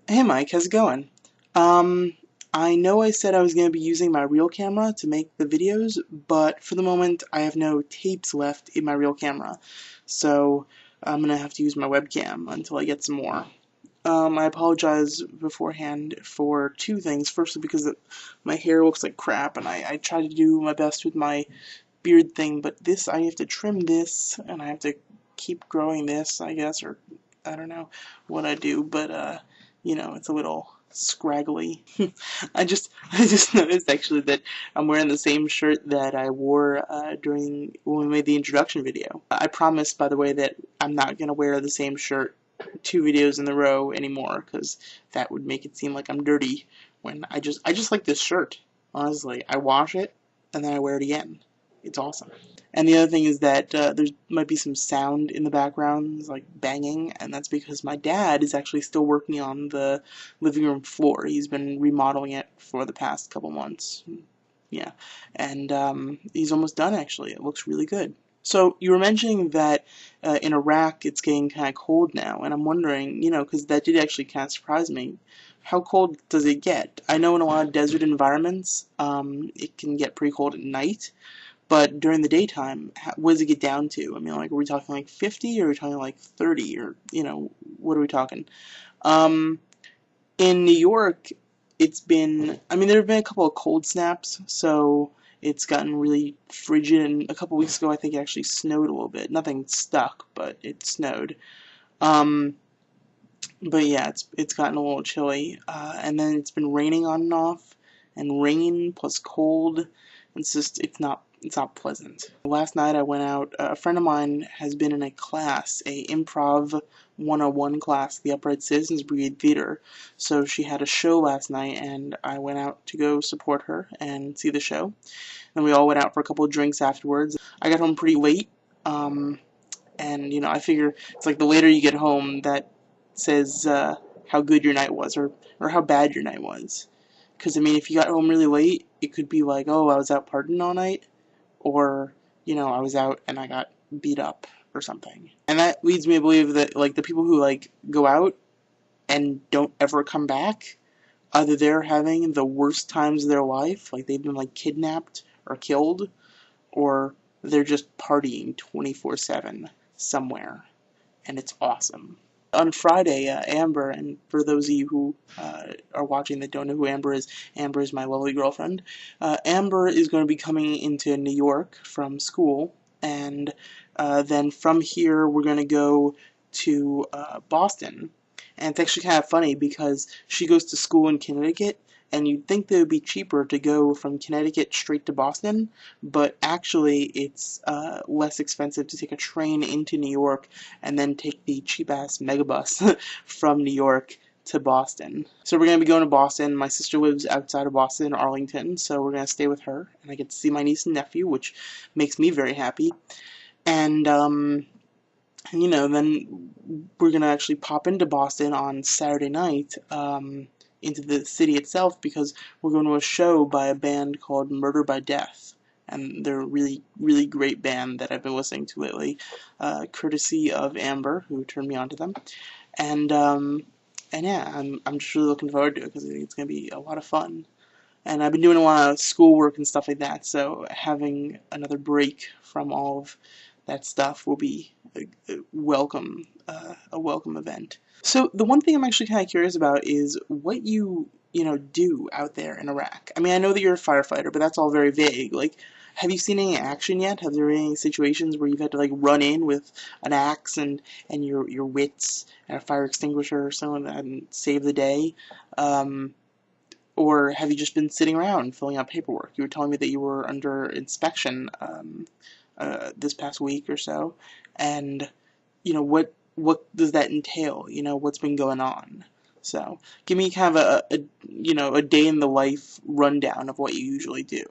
Hey Mike, how's it going? Um, I know I said I was going to be using my real camera to make the videos, but for the moment I have no tapes left in my real camera, so I'm going to have to use my webcam until I get some more. I apologize beforehand for two things. Firstly, because my hair looks like crap, and I try to do my best with my beard thing, but this, I have to trim this, and I have to keep growing this, I guess, or I don't know what I do, but it's a little scraggly. I just noticed actually that I'm wearing the same shirt that I wore during when we made the introduction video. I promise, by the way, that I'm not gonna wear the same shirt 2 videos in a row anymore, because that would make it seem like I'm dirty. When I just like this shirt. Honestly, I wash it and then I wear it again. It's awesome. And the other thing is that there might be some sound in the background, like banging, and that's because my dad is actually still working on the living room floor. He's been remodeling it for the past couple months. Yeah, and he's almost done actually. It looks really good. So you were mentioning that in Iraq it's getting kind of cold now, and I'm wondering, because that did actually kind of surprise me. How cold does it get? I know in a lot of desert environments, it can get pretty cold at night, but during the daytime, what does it get down to? I mean, like, are we talking like 50, or are we talking like 30, or, what are we talking? Um, in New York, I mean, there have been a couple of cold snaps, so it's gotten really frigid, and a couple weeks ago, I think it actually snowed a little bit. Nothing stuck, but it snowed. Um, but yeah, it's gotten a little chilly, and then it's been raining on and off, and rain plus cold. It's not pleasant. Last night I went out. A friend of mine has been in a class, a improv 101 class at the Upright Citizens Brigade Theater. So she had a show last night, and I went out to go support her and see the show. And we all went out for a couple of drinks afterwards. I got home pretty late, and I figure it's like the later you get home, that says how good your night was, or how bad your night was. Because I mean, if you got home really late, it could be like, oh, I was out partying all night, or I was out and I got beat up or something. And that leads me to believe that like the people who like go out and don't ever come back, either they're having the worst times of their life, like they've been like kidnapped or killed, or they're just partying 24/7 somewhere, and it's awesome. On Friday, Amber, and for those of you who are watching that don't know who Amber is my lovely girlfriend. Amber is going to be coming into New York from school, and then from here we're going to go to Boston. And it's actually kind of funny because she goes to school in Connecticut, and you'd think that it would be cheaper to go from Connecticut straight to Boston, but actually it's less expensive to take a train into New York and then take the cheap-ass megabus from New York to Boston. So we're going to be going to Boston. My sister lives outside of Boston, Arlington, so we're going to stay with her, and I get to see my niece and nephew, which makes me very happy. And then we're going to actually pop into Boston on Saturday night, into the city itself, because we're going to a show by a band called Murder by Death. And they're a really, really great band that I've been listening to lately, courtesy of Amber, who turned me on to them. And yeah, I'm just really looking forward to it, because I think it's going to be a lot of fun. And I've been doing a lot of schoolwork and stuff like that, so having another break from all of that stuff will be a welcome event. So the one thing I'm actually kind of curious about is what you do out there in Iraq. I mean, I know that you're a firefighter, but that's all very vague. Like, have you seen any action yet? Have there been any situations where you've had to like run in with an axe and your wits and a fire extinguisher or something and save the day? Or have you just been sitting around filling out paperwork? You were telling me that you were under inspection this past week or so, and what does that entail? What's been going on? So give me kind of a day in the life rundown of what you usually do.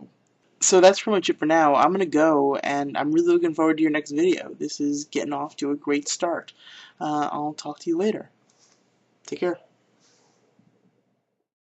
So that's pretty much it for now. I'm gonna go, and I'm really looking forward to your next video. This is getting off to a great start. I'll talk to you later. Take care.